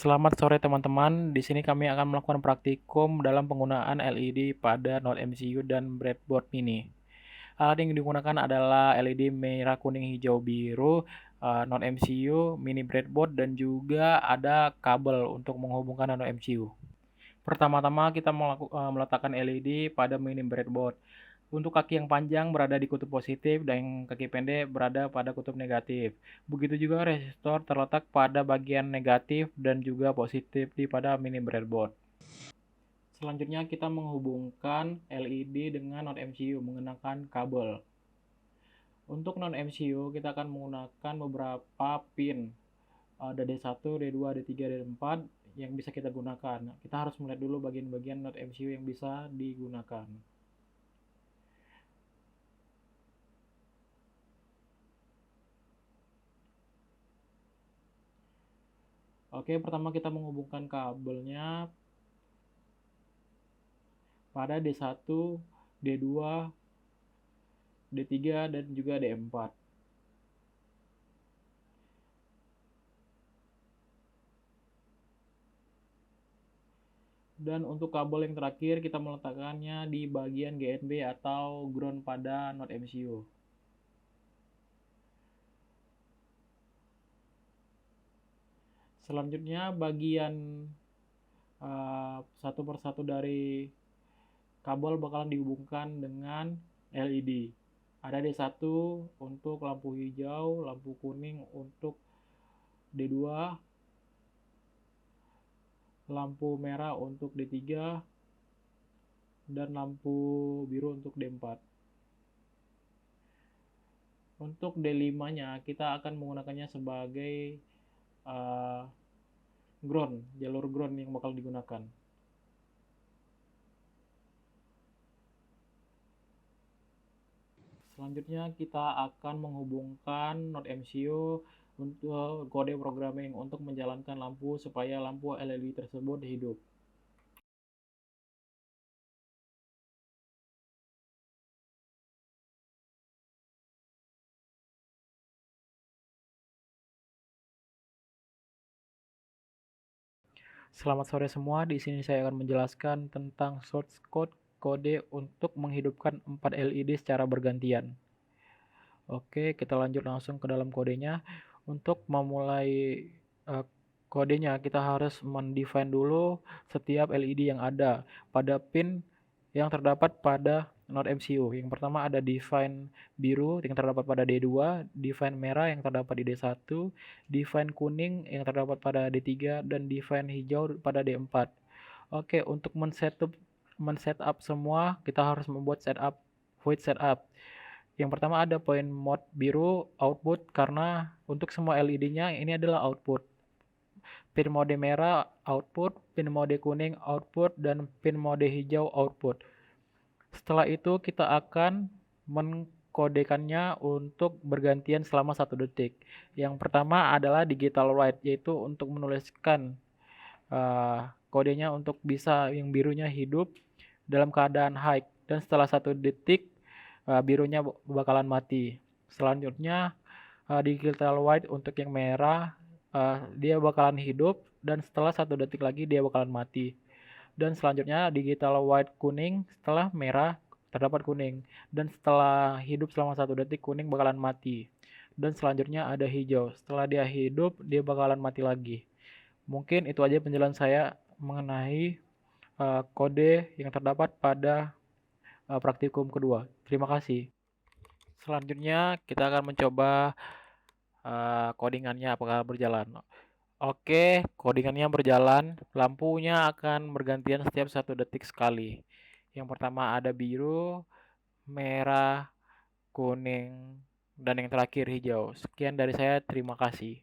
Selamat sore teman-teman. Di sini kami akan melakukan praktikum dalam penggunaan LED pada Node MCU dan breadboard mini. Alat yang digunakan adalah LED merah, kuning, hijau, biru, Node MCU, mini breadboard, dan juga ada kabel untuk menghubungkan Node MCU. Pertama-tama kita meletakkan LED pada mini breadboard. Untuk kaki yang panjang berada di kutub positif dan yang kaki pendek berada pada kutub negatif. Begitu juga resistor terletak pada bagian negatif dan juga positif di pada mini breadboard. Selanjutnya kita menghubungkan LED dengan Node MCU menggunakan kabel. Untuk Node MCU kita akan menggunakan beberapa pin. Ada D1, D2, D3, D4 yang bisa kita gunakan. Kita harus melihat dulu bagian-bagian Node MCU yang bisa digunakan. Oke, pertama kita menghubungkan kabelnya pada D1, D2, D3, dan juga D4. Dan untuk kabel yang terakhir kita meletakkannya di bagian GNB atau ground pada Node MCU. Selanjutnya bagian satu persatu dari kabel bakalan dihubungkan dengan LED. Ada D1 untuk lampu hijau, lampu kuning untuk D2, lampu merah untuk D3, dan lampu biru untuk D4. Untuk D5-nya kita akan menggunakannya sebagai ground, jalur ground yang bakal digunakan. Selanjutnya kita akan menghubungkan Node MCU untuk kode programming untuk menjalankan lampu supaya lampu LED tersebut hidup. Selamat sore semua, di sini saya akan menjelaskan tentang source code kode untuk menghidupkan 4 LED secara bergantian. Oke, kita lanjut langsung ke dalam kodenya. Untuk memulai kodenya, kita harus mendefine dulu setiap LED yang ada pada pin yang terdapat pada Node MCU. Yang pertama ada define biru yang terdapat pada D2, define merah yang terdapat di D1, define kuning yang terdapat pada D3, dan define hijau pada D4. Oke, untuk men-setup semua, kita harus membuat void setup. Yang pertama ada point mode biru output karena untuk semua LED-nya ini adalah output. Pin mode merah output, pin mode kuning output, dan pin mode hijau output. Setelah itu kita akan mengkodekannya untuk bergantian selama 1 detik. Yang pertama adalah digital write, yaitu untuk menuliskan kodenya untuk bisa yang birunya hidup dalam keadaan high, dan setelah 1 detik birunya bakalan mati. Selanjutnya digital white untuk yang merah, dia bakalan hidup dan setelah 1 detik lagi dia bakalan mati. Dan selanjutnya digital white kuning, setelah merah terdapat kuning, dan setelah hidup selama 1 detik kuning bakalan mati. Dan selanjutnya ada hijau, setelah dia hidup dia bakalan mati lagi. Mungkin itu aja penjelasan saya mengenai kode yang terdapat pada praktikum kedua. Terima kasih. Selanjutnya kita akan mencoba codingannya apakah berjalan. Oke, codingannya berjalan. Lampunya akan bergantian setiap 1 detik sekali. Yang pertama ada biru, merah, kuning, dan yang terakhir hijau. Sekian dari saya, terima kasih.